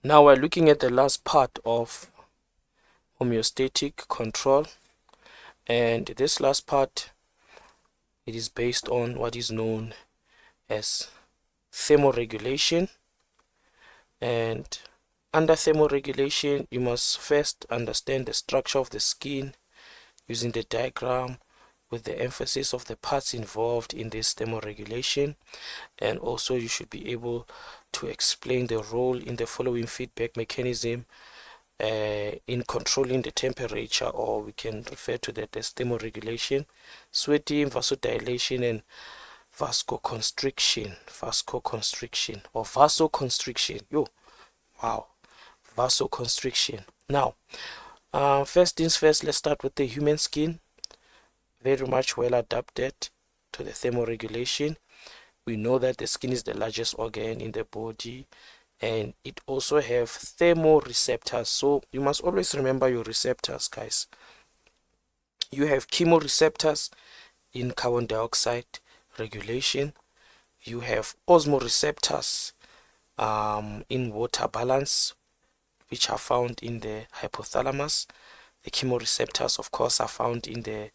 Now we're looking at the last part of homeostatic control, and this last part, it is based on what is known as thermoregulation. And under thermoregulation, you must first understand the structure of the skin using the diagram with the emphasis of the parts involved in this thermoregulation. And also you should be able to explain the role in the following feedback mechanism in controlling the temperature, or we can refer to that as thermoregulation: sweating, vasodilation, and vasoconstriction. Vasoconstriction. Now, first things first, let's start with the human skin. Very much well adapted to the thermoregulation. We know that the skin is the largest organ in the body, and it also have thermoreceptors. So you must always remember your receptors, guys. You have chemoreceptors in carbon dioxide regulation. You have osmoreceptors in water balance, which are found in the hypothalamus. The chemoreceptors, of course, are found in the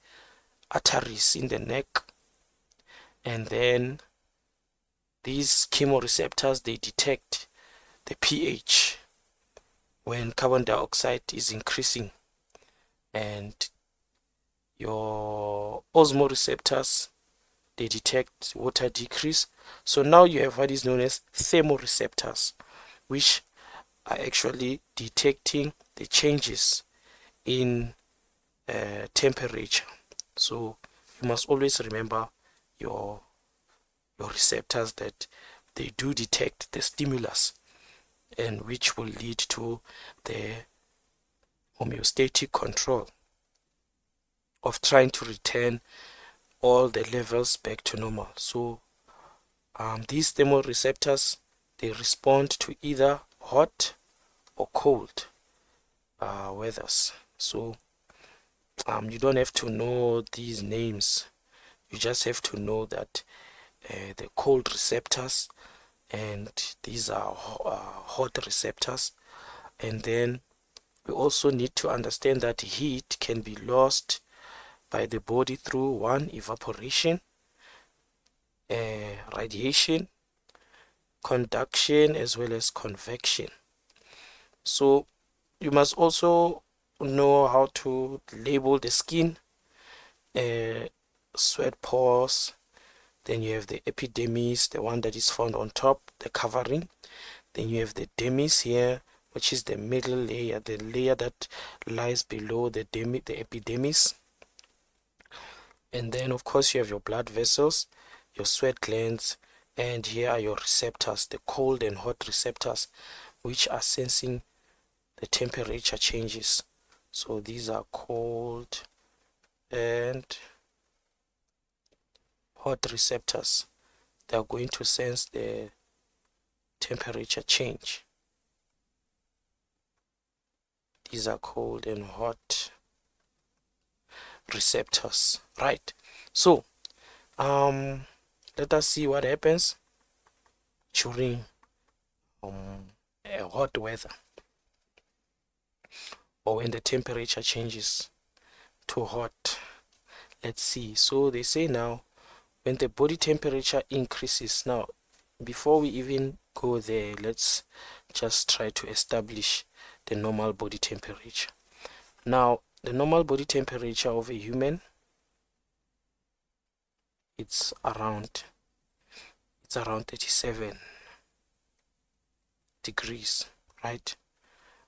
arteries in the neck. And then these chemoreceptors, they detect the pH when carbon dioxide is increasing, and your osmoreceptors, they detect water decrease. So now you have what is known as thermoreceptors, which are actually detecting the changes in temperature. So you must always remember your receptors, that they do detect the stimulus, and which will lead to the homeostatic control of trying to return all the levels back to normal. So these thermoreceptors, they respond to either hot or cold weathers. So you don't have to know these names. You just have to know that the cold receptors, and these are hot receptors. And then we also need to understand that heat can be lost by the body through one, evaporation, radiation, conduction, as well as convection. So you must also know how to label the skin, sweat pores. Then you have the epidermis, the one that is found on top, the covering. Then you have the dermis here, which is the middle layer, the layer that lies below the epidermis. And then of course you have your blood vessels, your sweat glands, and here are your receptors, the cold and hot receptors, which are sensing the temperature changes. So these are cold and hot receptors. They are going to sense the temperature change. These are cold and hot receptors, right? So let us see what happens during a hot weather, or when the temperature changes to hot. Let's see. So they say now, when the body temperature increases. Now, before we even go there, let's just try to establish the normal body temperature. Now, the normal body temperature of a human, it's around 37 degrees, right?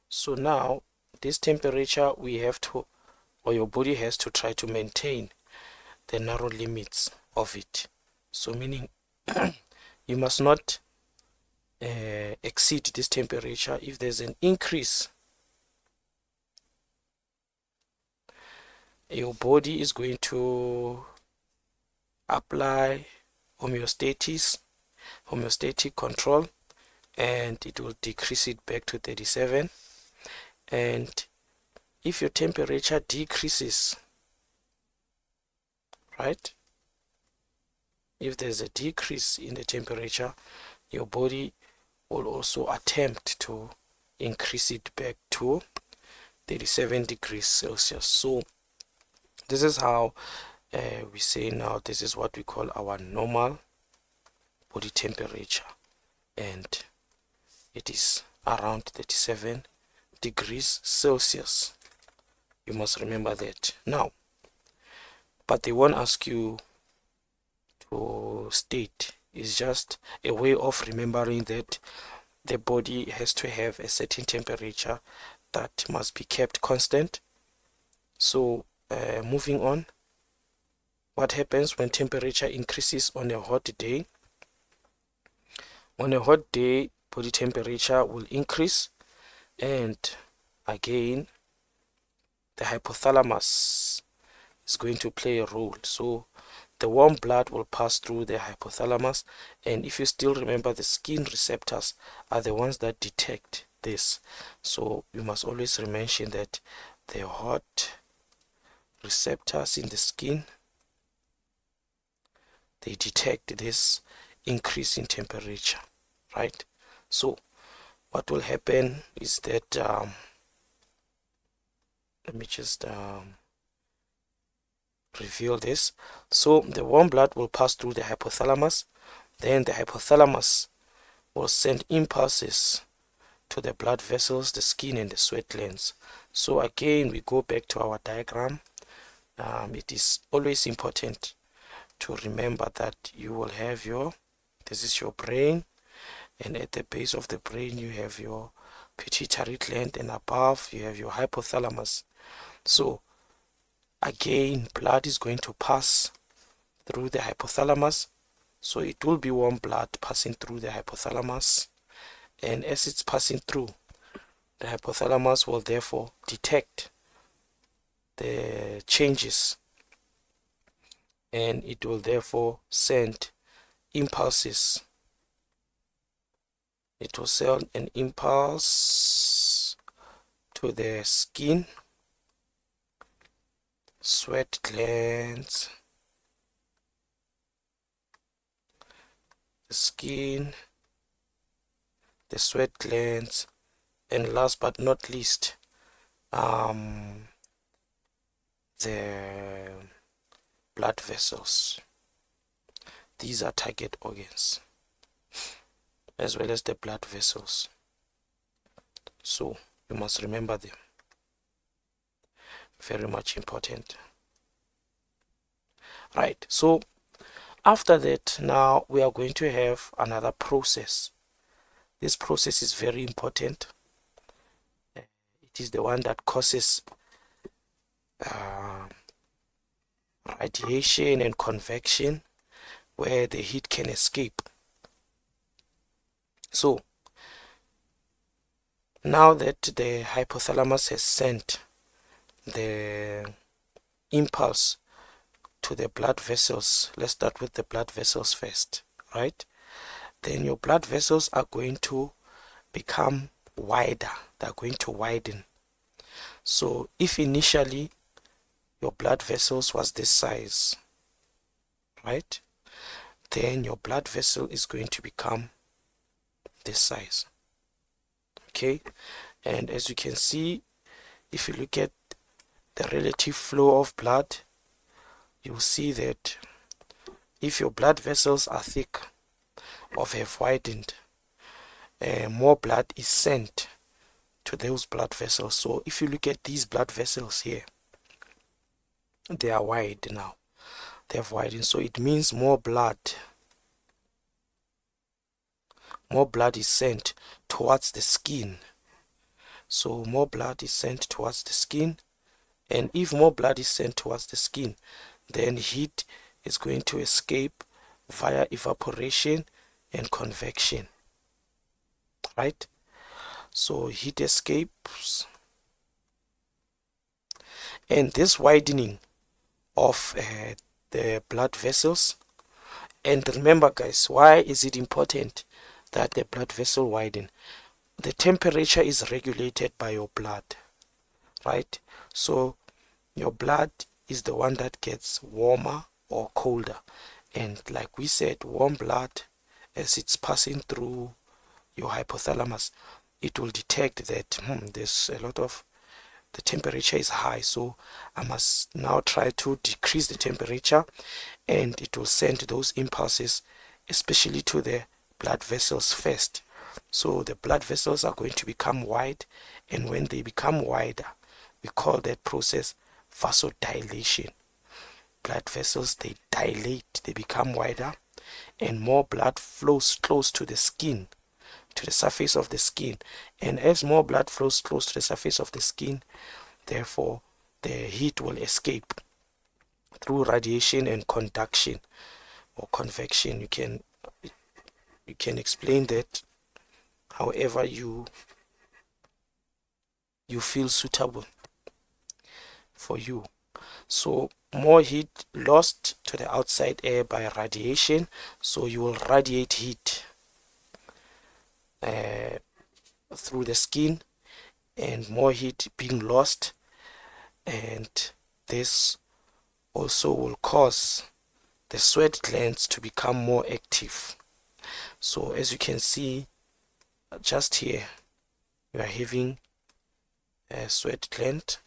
So now this temperature, we have to, or your body has to try to maintain the narrow limits of it. So meaning you must not exceed this temperature. If there's an increase, your body is going to apply homeostatic control, and it will decrease it back to 37. And if your temperature decreases, right, if there's a decrease in the temperature, your body will also attempt to increase it back to 37 degrees Celsius. So this is how we say now this is what we call our normal body temperature, and it is around 37 degrees Celsius. You must remember that. Now, but they won't ask you to state. It's just a way of remembering that the body has to have a certain temperature that must be kept constant. So moving on, what happens when temperature increases on a hot day? On a hot day, body temperature will increase, and again the hypothalamus is going to play a role. So the warm blood will pass through the hypothalamus, and if you still remember, the skin receptors are the ones that detect this. So you must always mention that the hot receptors in the skin, they detect this increase in temperature, right? So what will happen is that let me just reveal this. So the warm blood will pass through the hypothalamus, then the hypothalamus will send impulses to the blood vessels, the skin, and the sweat glands. So again, we go back to our diagram. It is always important to remember that you will have this is your brain, and at the base of the brain you have your pituitary gland, and above you have your hypothalamus. So again, blood is going to pass through the hypothalamus, so it will be warm blood passing through the hypothalamus, and as it's passing through, the hypothalamus will therefore detect the changes, and it will therefore send impulses. It will send an impulse to the skin, sweat glands, the skin, the sweat glands, and last but not least, the blood vessels. These are target organs, as well as the blood vessels. So you must remember them. Very much important. Right, so after that, now we are going to have another process. This process is very important. It is the one that causes radiation and convection, where the heat can escape. So now that the hypothalamus has sent the impulse to the blood vessels, let's start with the blood vessels first, right? Then your blood vessels are going to become wider, they're going to widen. So if initially your blood vessels was this size, right, then your blood vessel is going to become this size. Okay, and as you can see, if you look at the relative flow of blood, you'll see that if your blood vessels are thick or have widened, more blood is sent to those blood vessels. So if you look at these blood vessels here, they are wide now, they have widened, so it means more blood is sent towards the skin. So more blood is sent towards the skin, and if more blood is sent towards the skin, then heat is going to escape via evaporation and convection, right? So heat escapes, and this widening of the blood vessels, and remember guys, why is it important that the blood vessel widen? The temperature is regulated by your blood, right? So your blood is the one that gets warmer or colder, and like we said, warm blood, as it's passing through your hypothalamus, it will detect that there's a lot of, the temperature is high, so I must now try to decrease the temperature, and it will send those impulses especially to the blood vessels first. So the blood vessels are going to become wide, and when they become wider, we call that process vasodilation. Blood vessels, they dilate, they become wider, and more blood flows close to the skin, to the surface of the skin. And as more blood flows close to the surface of the skin, therefore the heat will escape through radiation and conduction or convection. You can explain that however you feel suitable for you. So more heat lost to the outside air by radiation, so you will radiate heat through the skin, and more heat being lost, and this also will cause the sweat glands to become more active. So as you can see just here, you are having a sweat gland.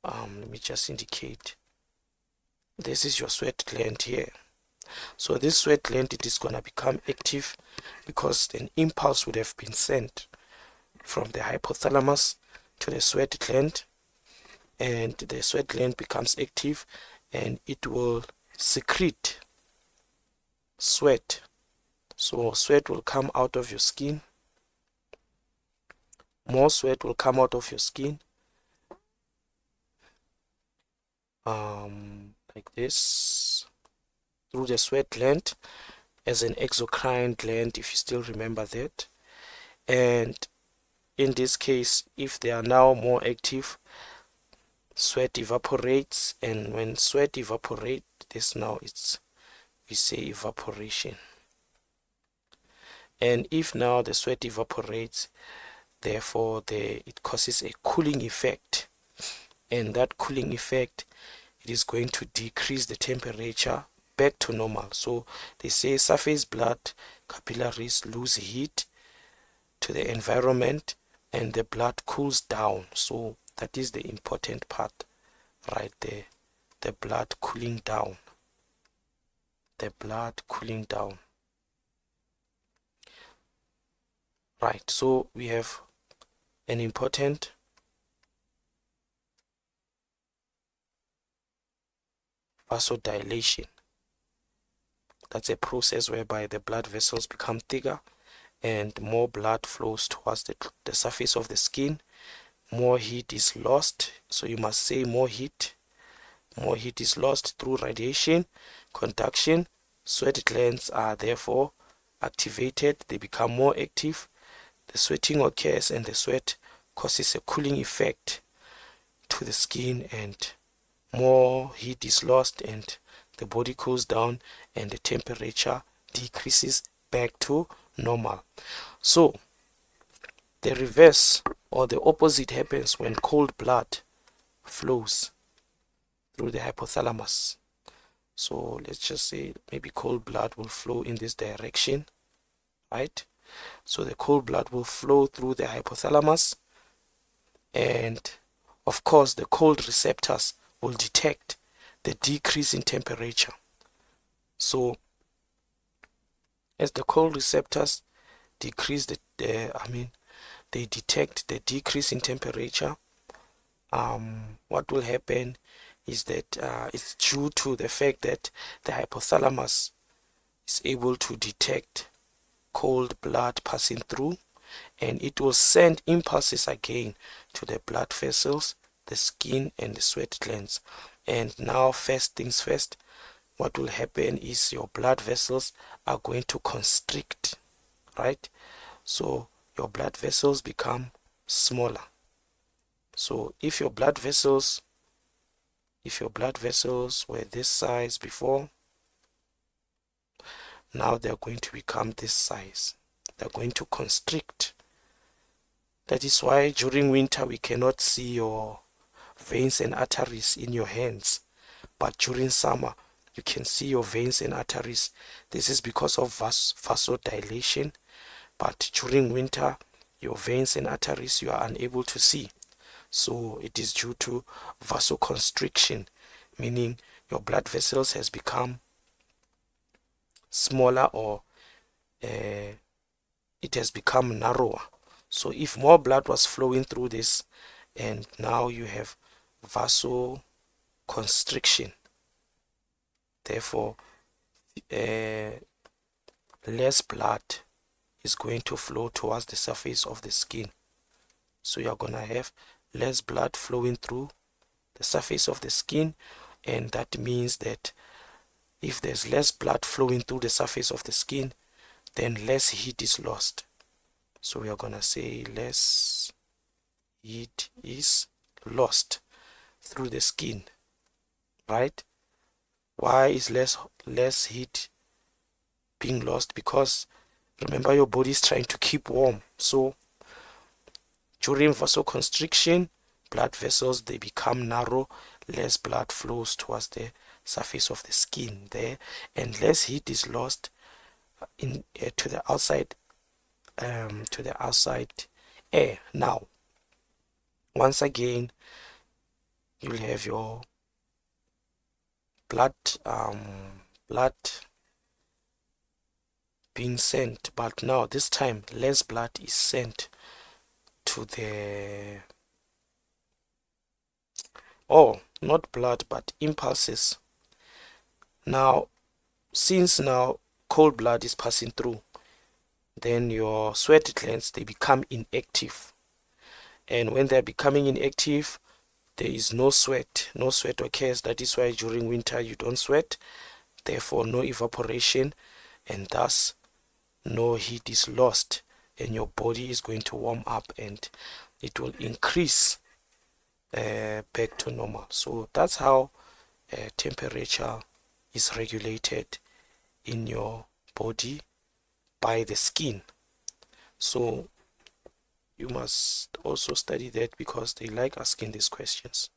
Let me just indicate, this is your sweat gland here. So this sweat gland, it is going to become active because an impulse would have been sent from the hypothalamus to the sweat gland, and the sweat gland becomes active, and it will secrete sweat. So sweat will come out of your skin, more sweat will come out of your skin, like this, through the sweat gland as an exocrine gland, if you still remember that. And in this case, if they are now more active, sweat evaporates, and when sweat evaporates, this now we say evaporation. And if now the sweat evaporates, therefore it causes a cooling effect, and that cooling effect, it is going to decrease the temperature back to normal. So they say surface blood capillaries lose heat to the environment, and the blood cools down. So that is the important part right there, the blood cooling down, the blood cooling down. Right, so we have an important vasodilation. That's a process whereby the blood vessels become thicker and more blood flows towards the surface of the skin. More heat is lost, so you must say more heat is lost through radiation, conduction. Sweat glands are therefore activated, they become more active, the sweating occurs, and the sweat causes a cooling effect to the skin, and more heat is lost, and the body cools down, and the temperature decreases back to normal. So the reverse or the opposite happens when cold blood flows through the hypothalamus. So let's just say maybe cold blood will flow in this direction, right? So the cold blood will flow through the hypothalamus, and of course the cold receptors will detect the decrease in temperature. So as the cold receptors decrease they detect the decrease in temperature, what will happen is that it's due to the fact that the hypothalamus is able to detect cold blood passing through, and it will send impulses again to the blood vessels, the skin, and the sweat glands. And now, first things first, what will happen is your blood vessels are going to constrict, right? So your blood vessels become smaller. So if your blood vessels were this size before, now they're going to become this size. They're going to constrict. That is why during winter we cannot see your veins and arteries in your hands, but during summer you can see your veins and arteries. This is because of vasodilation. But during winter your veins and arteries you are unable to see. So it is due to vasoconstriction, meaning your blood vessels has become smaller, or it has become narrower. So if more blood was flowing through this, and now you have vasoconstriction, therefore less blood is going to flow towards the surface of the skin. So you're gonna have less blood flowing through the surface of the skin, and that means that if there's less blood flowing through the surface of the skin, then less heat is lost. So we are gonna say less heat is lost through the skin, right? Why is less heat being lost? Because remember, your body is trying to keep warm. So during vasoconstriction, blood vessels, they become narrow, less blood flows towards the surface of the skin there, and less heat is lost to the outside air. Now once again, you'll have your blood being sent, but now this time less blood is sent to the not blood but impulses. Now since now cold blood is passing through, then your sweat glands, they become inactive, and when they're becoming inactive, there is no sweat occurs. That is why during winter you don't sweat, therefore no evaporation, and thus no heat is lost, and your body is going to warm up and it will increase back to normal. So that's how temperature is regulated in your body by the skin. So you must also study that, because they like asking these questions.